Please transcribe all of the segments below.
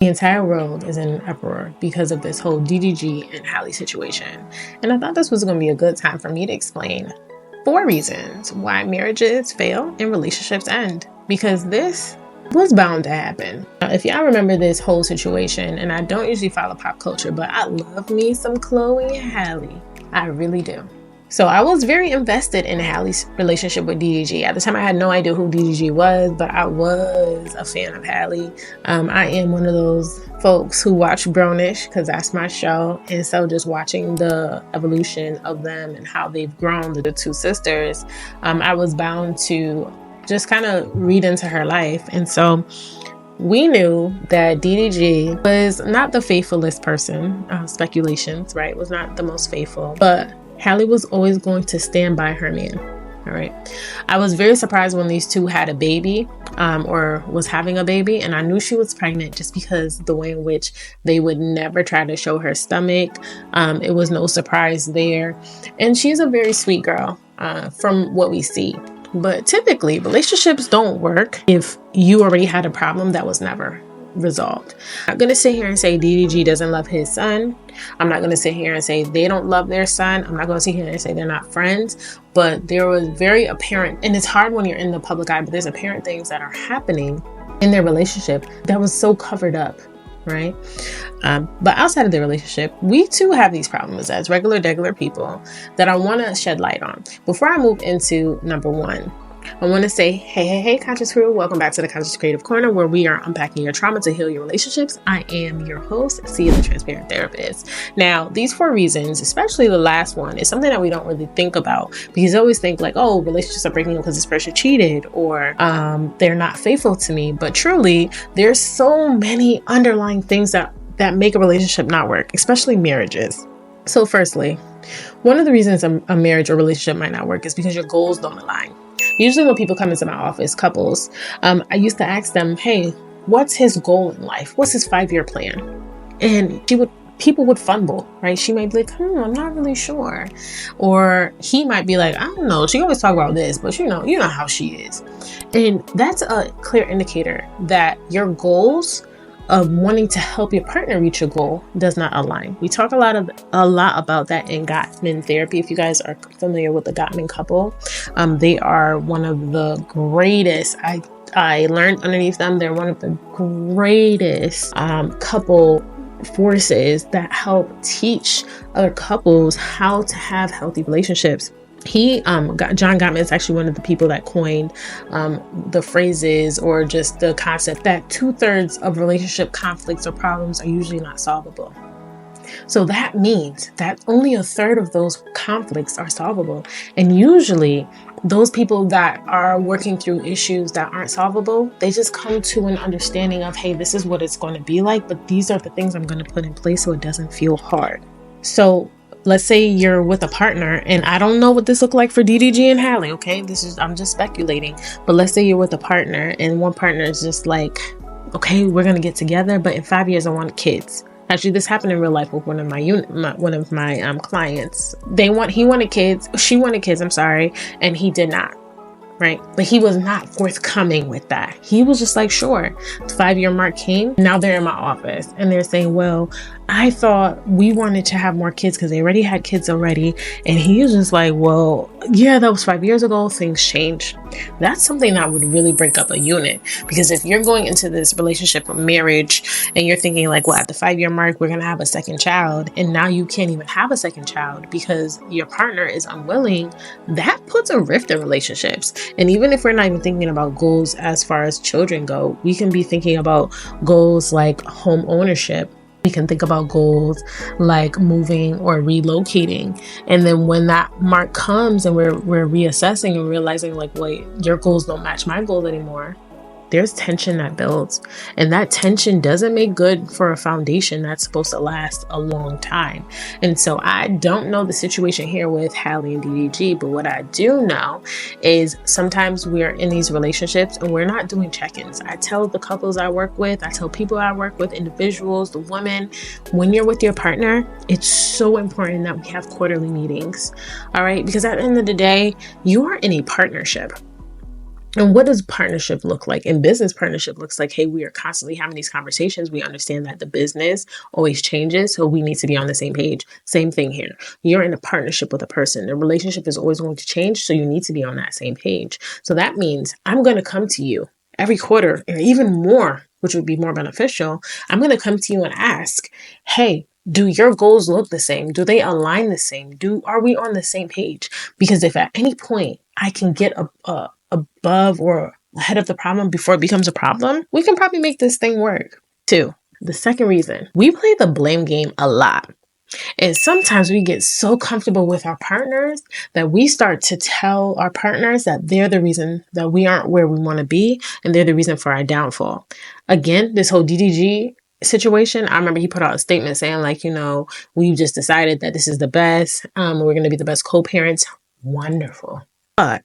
The entire world is in an uproar because of this whole DDG and Halle situation. And I thought this was going to be a good time for me to explain 4 reasons why marriages fail and relationships end. Because this was bound to happen. If y'all remember this whole situation, and I don't usually follow pop culture, but I love me some Chloe and Halle. I really do. So I was very invested in Halle's relationship with DDG. At the time, I had no idea who DDG was, but I was a fan of Halle. I am one of those folks who watch Brownish because that's my show. And so just watching the evolution of them and how they've grown, the 2 sisters, I was bound to just kind of read into her life. And so we knew that DDG was not the faithfulest person. Speculations, right? Was not the most faithful, but Halle was always going to stand by her man. All right. I was very surprised when these 2 had a baby, or was having a baby. And I knew she was pregnant just because the way in which they would never try to show her stomach. It was no surprise there. And she's a very sweet girl, from what we see. But typically, relationships don't work if you already had a problem that was never resolved. I'm not going to sit here and say DDG doesn't love his son. I'm not going to sit here and say they don't love their son. I'm not going to sit here and say they're not friends. But there was very apparent, and it's hard when you're in the public eye, but there's apparent things that are happening in their relationship that was so covered up, right? But outside of the relationship, we too have these problems as regular people that I want to shed light on. Before I move into number 1, I want to say, hey, Conscious Crew, welcome back to the Conscious Creative Corner, where we are unpacking your trauma to heal your relationships. I am your host, Sia, the Transparent Therapist. Now, these 4 reasons, especially the last one, is something that we don't really think about, because you always think like, oh, relationships are breaking up because this person cheated, or they're not faithful to me. But truly, there's so many underlying things that make a relationship not work, especially marriages. So firstly, one of the reasons a marriage or relationship might not work is because your goals don't align. Usually when people come into my office, couples, I used to ask them, hey, what's his goal in life? What's his 5-year plan? And people would fumble, right? She might be like, I'm not really sure. Or he might be like, I don't know. She always talk about this, but you know how she is. And that's a clear indicator that your goals of wanting to help your partner reach a goal does not align. We talk a lot about that in Gottman therapy. If you guys are familiar with the Gottman couple, they are one of the greatest. I learned underneath them. They're one of the greatest couple forces that help teach other couples how to have healthy relationships. John Gottman is actually one of the people that coined the phrases, or just the concept that 2/3 of relationship conflicts or problems are usually not solvable. So that means that only 1/3 of those conflicts are solvable. And usually those people that are working through issues that aren't solvable, they just come to an understanding of, hey, this is what it's going to be like, but these are the things I'm going to put in place so it doesn't feel hard. So let's say you're with a partner, and I don't know what this looked like for DDG and Halle, okay? I'm just speculating. But let's say you're with a partner, and one partner is just like, okay, we're going to get together, but in 5 years I want kids. Actually, this happened in real life with one of my clients. She wanted kids, and he did not. Right? But he was not forthcoming with that. He was just like, sure. The 5-year mark came. Now they're in my office and they're saying, well, I thought we wanted to have more kids because they already had kids already. And he was just like, well, yeah, that was 5 years ago. Things changed. That's something that would really break up a unit, because if you're going into this relationship or marriage and you're thinking like, well, at the 5-year mark, we're going to have a second child. And now you can't even have a second child because your partner is unwilling. That puts a rift in relationships. And even if we're not even thinking about goals as far as children go, we can be thinking about goals like home ownership. We can think about goals like moving or relocating. And then when that mark comes and we're reassessing and realizing like, wait, your goals don't match my goals anymore, there's tension that builds. And that tension doesn't make good for a foundation that's supposed to last a long time. And so I don't know the situation here with Halle and DDG, but what I do know is sometimes we're in these relationships and we're not doing check-ins. I tell the couples I work with, I tell people I work with, individuals, the women, when you're with your partner, it's so important that we have quarterly meetings. All right. Because at the end of the day, you are in a partnership. And what does partnership look like? In business, partnership looks like, hey, we are constantly having these conversations. We understand that the business always changes, so we need to be on the same page. Same thing here. You're in a partnership with a person. The relationship is always going to change, so you need to be on that same page. So that means I'm going to come to you every quarter, and even more, which would be more beneficial. I'm going to come to you and ask, hey, do your goals look the same? Do they align the same? Are we on the same page? Because if at any point I can get above or ahead of the problem before it becomes a problem, we can probably make this thing work. 2, the second reason, we play the blame game a lot. And sometimes we get so comfortable with our partners that we start to tell our partners that they're the reason that we aren't where we want to be, and they're the reason for our downfall. Again, this whole DDG situation, I remember he put out a statement saying like, we've just decided that this is the best. We're going to be the best co-parents. Wonderful. But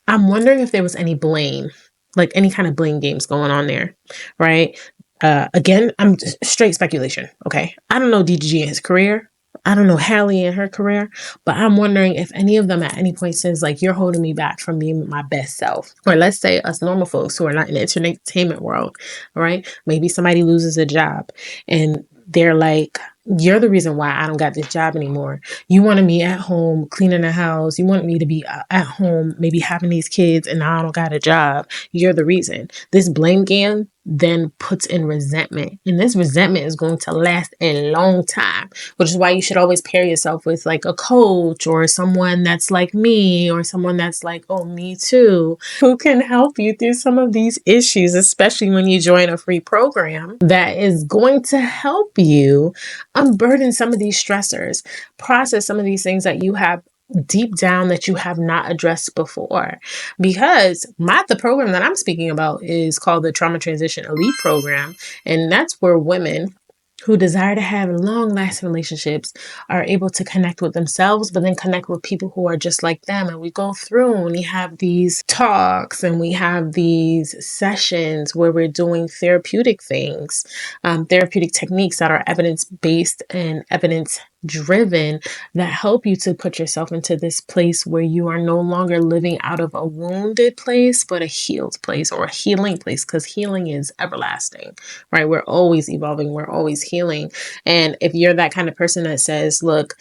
I'm wondering if there was any blame, like any kind of blame games going on there, right? Again, I'm just straight speculation, okay? I don't know DDG and his career. I don't know Halle and her career, but I'm wondering if any of them at any point says like, you're holding me back from being my best self. Or let's say us normal folks who are not in the entertainment world, right? Maybe somebody loses a job and they're like, you're the reason why I don't got this job anymore. You wanted me at home cleaning the house. You wanted me to be at home, maybe having these kids, and now I don't got a job. You're the reason. This blame game then puts in resentment. And this resentment is going to last a long time, which is why you should always pair yourself with like a coach or someone that's like me or someone that's like, oh, me too, who can help you through some of these issues, especially when you join a free program that is going to help you unburden some of these stressors, process some of these things that you have deep down that you have not addressed before. Because the program that I'm speaking about is called the Trauma Transition Elite Program. And that's where women who desire to have long-lasting relationships are able to connect with themselves, but then connect with people who are just like them. And we go through and we have these talks and we have these sessions where we're doing therapeutic things, therapeutic techniques that are evidence-based and evidence-driven that help you to put yourself into this place where you are no longer living out of a wounded place, but a healed place or a healing place, because healing is everlasting, right? We're always evolving. We're always healing. And if you're that kind of person that says, look,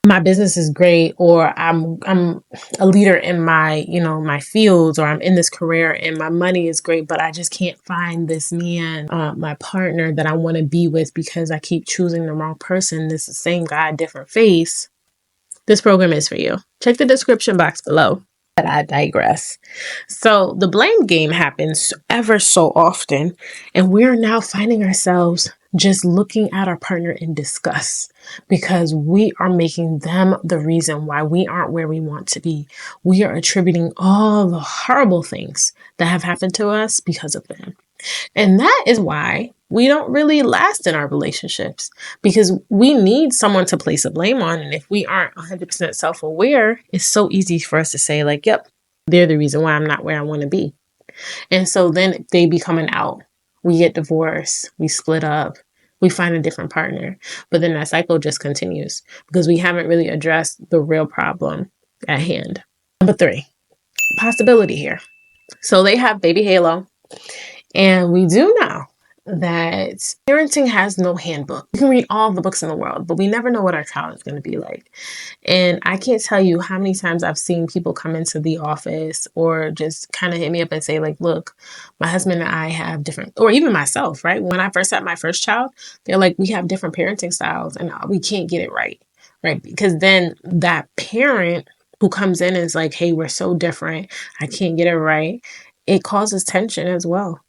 my business is great, or I'm a leader in my, my fields, or I'm in this career and my money is great, but I just can't find this man, my partner that I want to be with because I keep choosing the wrong person. This is the same guy, different face. This program is for you. Check the description box below. But I digress. So the blame game happens ever so often, and we're now finding ourselves just looking at our partner in disgust because we are making them the reason why we aren't where we want to be. We are attributing all the horrible things that have happened to us because of them. And that is why we don't really last in our relationships, because we need someone to place a blame on. And if we aren't 100% self-aware, it's so easy for us to say like, yep, they're the reason why I'm not where I want to be. And so then they become an out. We get divorced, we split up, we find a different partner. But then that cycle just continues because we haven't really addressed the real problem at hand. Number 3, possibility here. So they have baby Halo. And we do know that parenting has no handbook. We can read all the books in the world, but we never know what our child is going to be like. And I can't tell you how many times I've seen people come into the office or just kind of hit me up and say like, look, my husband and I have different, or even myself, right? When I first had my first child, they're like, we have different parenting styles and we can't get it right, right? Because then that parent who comes in and is like, hey, we're so different, I can't get it right. It causes tension as well.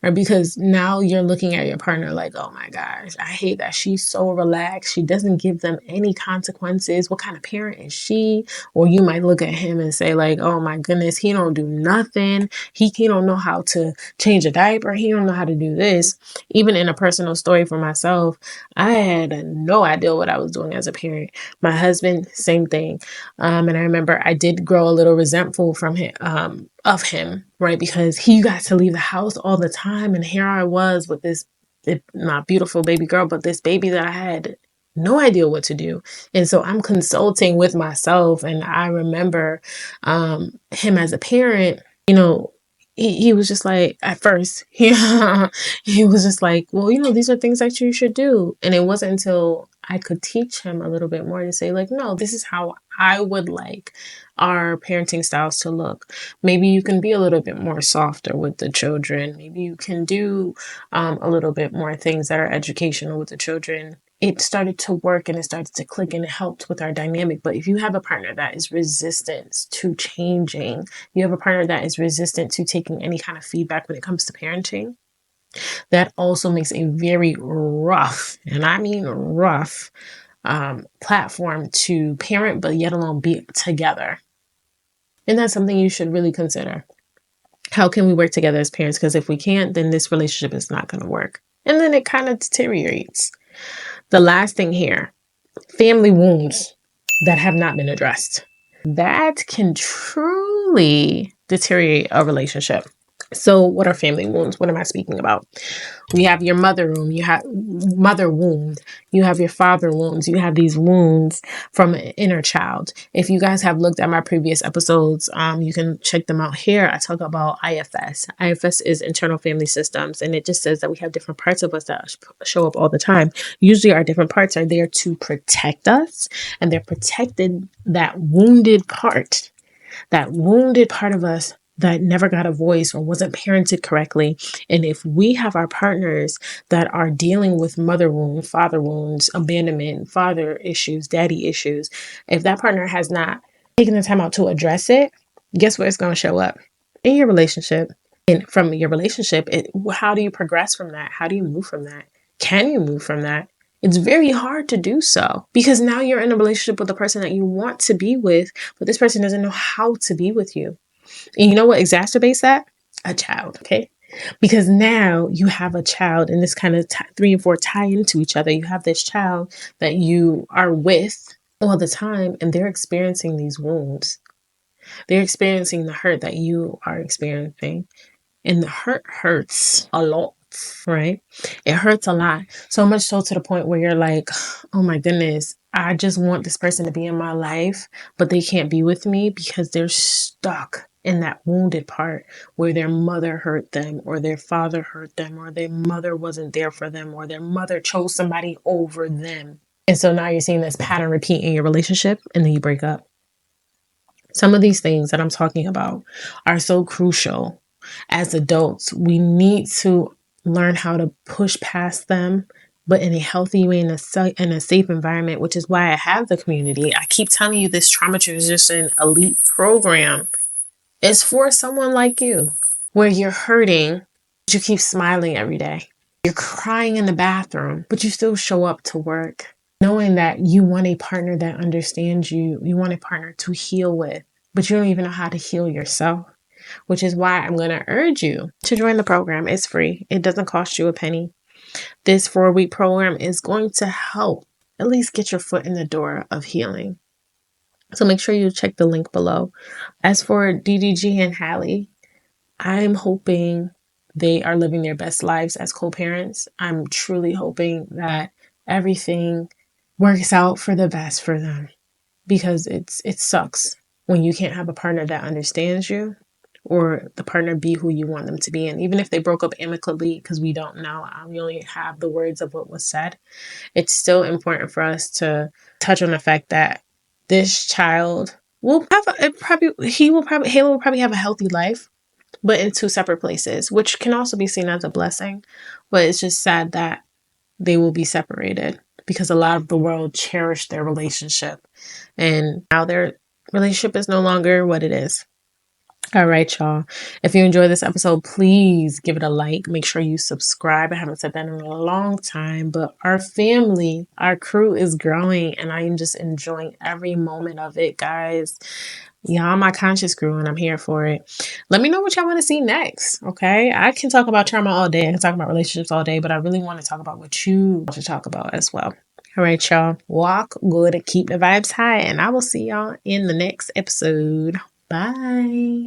Or because now you're looking at your partner like, oh my gosh, I hate that she's so relaxed. She doesn't give them any consequences. What kind of parent is she? Or you might look at him and say like, oh my goodness, he don't do nothing. He don't know how to change a diaper. He don't know how to do this. Even in a personal story for myself, I had no idea what I was doing as a parent. My husband, same thing. And I remember I did grow a little resentful from him, of him, right? Because he got to leave the house all the time. And here I was with this, not beautiful baby girl, but this baby that I had no idea what to do. And so I'm consulting with myself. And I remember him as a parent, he was just like, at first, he was just like, well, these are things that you should do. And it wasn't until I could teach him a little bit more to say, like, no, this is how I would like our parenting styles to look. Maybe you can be a little bit more softer with the children. Maybe you can do a little bit more things that are educational with the children. It started to work and it started to click and it helped with our dynamic. But if you have a partner that is resistant to changing, you have a partner that is resistant to taking any kind of feedback when it comes to parenting, that also makes a very rough, and I mean rough, platform to parent, but yet alone be together. And that's something you should really consider. How can we work together as parents? Because if we can't, then this relationship is not going to work. And then it kind of deteriorates. The last thing here, family wounds that have not been addressed. That can truly deteriorate a relationship. So what are family wounds? What am I speaking about? You have your mother wound, you have mother wound, you have your father wounds, you have these wounds from an inner child. If you guys have looked at my previous episodes, you can check them out here. I talk about IFS. IFS is internal family systems, and it just says that we have different parts of us that show up all the time. Usually our different parts are there to protect us, and they're protected that wounded part of us that never got a voice or wasn't parented correctly. And if we have our partners that are dealing with mother wounds, father wounds, abandonment, father issues, daddy issues, if that partner has not taken the time out to address it, guess where it's going to show up? In your relationship. And from your relationship, how do you progress from that? How do you move from that? Can you move from that? It's very hard to do so because now you're in a relationship with the person that you want to be with, but this person doesn't know how to be with you. And you know what exacerbates that? A child, okay? Because now you have a child, and this kind of 3 and 4 tie into each other. You have this child that you are with all the time, and they're experiencing these wounds. They're experiencing the hurt that you are experiencing. And the hurt hurts a lot, right? It hurts a lot. So much so to the point where you're like, oh my goodness, I just want this person to be in my life, but they can't be with me because they're stuck in that wounded part where their mother hurt them, or their father hurt them, or their mother wasn't there for them, or their mother chose somebody over them. And so now you're seeing this pattern repeat in your relationship, and then you break up. Some of these things that I'm talking about are so crucial. As adults, we need to learn how to push past them, but in a healthy way, in a safe environment, which is why I have the community. I keep telling you, this trauma transition elite program is for someone like you, where you're hurting, but you keep smiling every day. You're crying in the bathroom, but you still show up to work, knowing that you want a partner that understands you. You want a partner to heal with, but you don't even know how to heal yourself. Which is why I'm going to urge you to join the program. It's free. It doesn't cost you a penny. This 4-week program is going to help at least get your foot in the door of healing. So make sure you check the link below. As for DDG and Halle, I'm hoping they are living their best lives as co-parents. I'm truly hoping that everything works out for the best for them, because it sucks when you can't have a partner that understands you, or the partner be who you want them to be. And even if they broke up amicably, because we don't know, we only have the words of what was said, it's still important for us to touch on the fact that this child will Halo will probably have a healthy life, but in 2 separate places, which can also be seen as a blessing. But it's just sad that they will be separated, because a lot of the world cherished their relationship, and now their relationship is no longer what it is. All right, y'all. If you enjoyed this episode, please give it a like. Make sure you subscribe. I haven't said that in a long time, but our family, our crew is growing, and I am just enjoying every moment of it, guys. Y'all, my conscious crew, and I'm here for it. Let me know what y'all want to see next, okay? I can talk about trauma all day. I can talk about relationships all day, but I really want to talk about what you want to talk about as well. All right, y'all. Walk good, keep the vibes high, and I will see y'all in the next episode. Bye.